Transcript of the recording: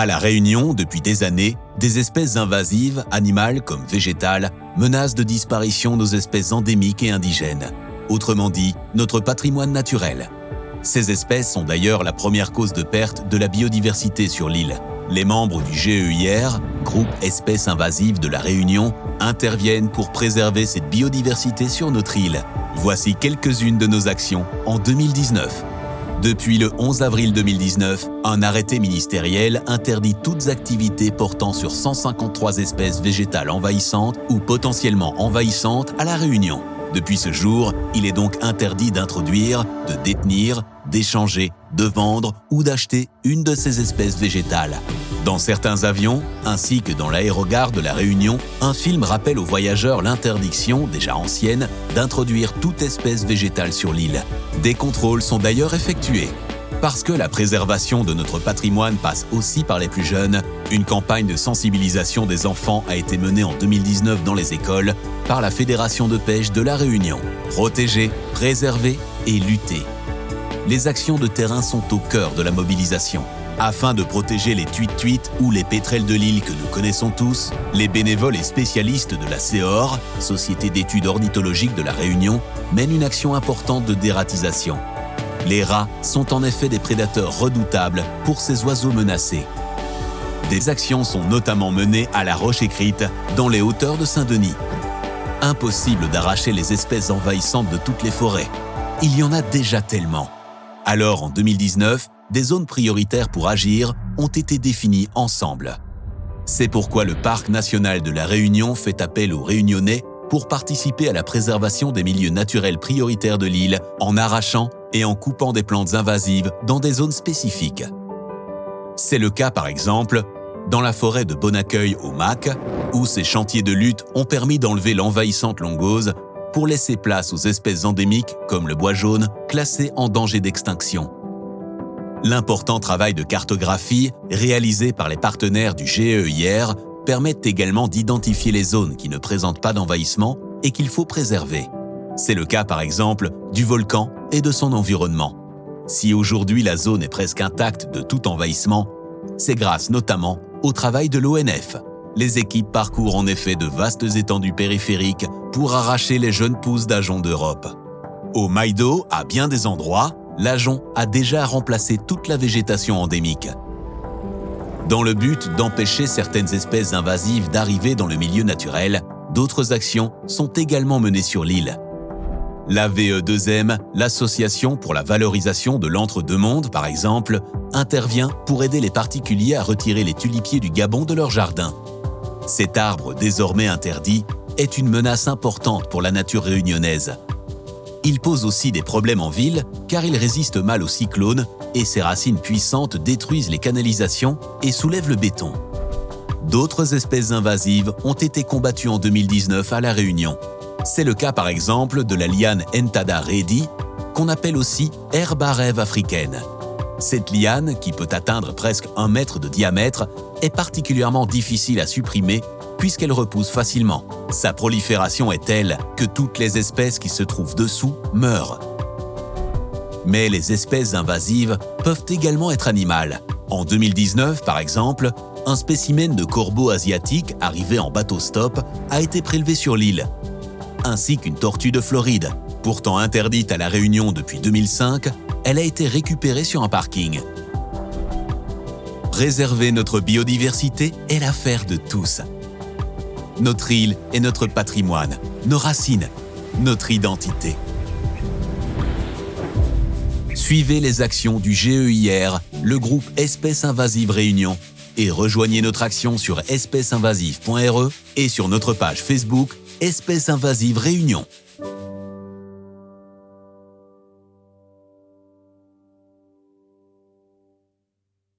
À La Réunion, depuis des années, des espèces invasives, animales comme végétales, menacent de disparition nos espèces endémiques et indigènes. Autrement dit, notre patrimoine naturel. Ces espèces sont d'ailleurs la première cause de perte de la biodiversité sur l'île. Les membres du GEIR, Groupe Espèces Invasives de La Réunion, interviennent pour préserver cette biodiversité sur notre île. Voici quelques-unes de nos actions en 2019. Depuis le 11 avril 2019, un arrêté ministériel interdit toutes activités portant sur 153 espèces végétales envahissantes ou potentiellement envahissantes à La Réunion. Depuis ce jour, il est donc interdit d'introduire, de détenir, d'échanger, de vendre ou d'acheter une de ces espèces végétales. Dans certains avions, ainsi que dans l'aérogare de La Réunion, un film rappelle aux voyageurs l'interdiction, déjà ancienne, d'introduire toute espèce végétale sur l'île. Des contrôles sont d'ailleurs effectués. Parce que la préservation de notre patrimoine passe aussi par les plus jeunes, une campagne de sensibilisation des enfants a été menée en 2019 dans les écoles par la Fédération de pêche de La Réunion. Protéger, préserver et lutter. Les actions de terrain sont au cœur de la mobilisation. Afin de protéger les tuites-tuites ou les pétrels de l'île que nous connaissons tous, les bénévoles et spécialistes de la CEOR, Société d'études ornithologiques de La Réunion, mènent une action importante de dératisation. Les rats sont en effet des prédateurs redoutables pour ces oiseaux menacés. Des actions sont notamment menées à La Roche-Écrite, dans les hauteurs de Saint-Denis. Impossible d'arracher les espèces envahissantes de toutes les forêts. Il y en a déjà tellement. Alors, en 2019, des zones prioritaires pour agir ont été définies ensemble. C'est pourquoi le Parc national de La Réunion fait appel aux Réunionnais pour participer à la préservation des milieux naturels prioritaires de l'île en arrachant et en coupant des plantes invasives dans des zones spécifiques. C'est le cas, par exemple, dans la forêt de Bon-Accueil au Mac, où ces chantiers de lutte ont permis d'enlever l'envahissante longose pour laisser place aux espèces endémiques comme le bois jaune, classées en danger d'extinction. L'important travail de cartographie réalisé par les partenaires du GEIR permet également d'identifier les zones qui ne présentent pas d'envahissement et qu'il faut préserver. C'est le cas par exemple du volcan et de son environnement. Si aujourd'hui la zone est presque intacte de tout envahissement, c'est grâce notamment au travail de l'ONF. Les équipes parcourent en effet de vastes étendues périphériques pour arracher les jeunes pousses d'ajoncs d'Europe. Au Maïdo, à bien des endroits, l'ajonc a déjà remplacé toute la végétation endémique. Dans le but d'empêcher certaines espèces invasives d'arriver dans le milieu naturel, d'autres actions sont également menées sur l'île. La VE2M, l'Association pour la valorisation de l'entre-deux-mondes par exemple, intervient pour aider les particuliers à retirer les tulipiers du Gabon de leur jardin. Cet arbre désormais interdit est une menace importante pour la nature réunionnaise. Il pose aussi des problèmes en ville car il résiste mal aux cyclones et ses racines puissantes détruisent les canalisations et soulèvent le béton. D'autres espèces invasives ont été combattues en 2019 à La Réunion. C'est le cas par exemple de la liane Entada redi, qu'on appelle aussi herbe à rêve africaine. Cette liane, qui peut atteindre presque 1 mètre de diamètre, est particulièrement difficile à supprimer puisqu'elle repousse facilement. Sa prolifération est telle que toutes les espèces qui se trouvent dessous meurent. Mais les espèces invasives peuvent également être animales. En 2019, par exemple, un spécimen de corbeau asiatique arrivé en bateau-stop a été prélevé sur l'île, ainsi qu'une tortue de Floride. Pourtant interdite à La Réunion depuis 2005, elle a été récupérée sur un parking. Préserver notre biodiversité est l'affaire de tous. Notre île est notre patrimoine, nos racines, notre identité. Suivez les actions du GEIR, le groupe Espèces Invasives Réunion, et rejoignez notre action sur espècesinvasive.re et sur notre page Facebook Espèces Invasives Réunion.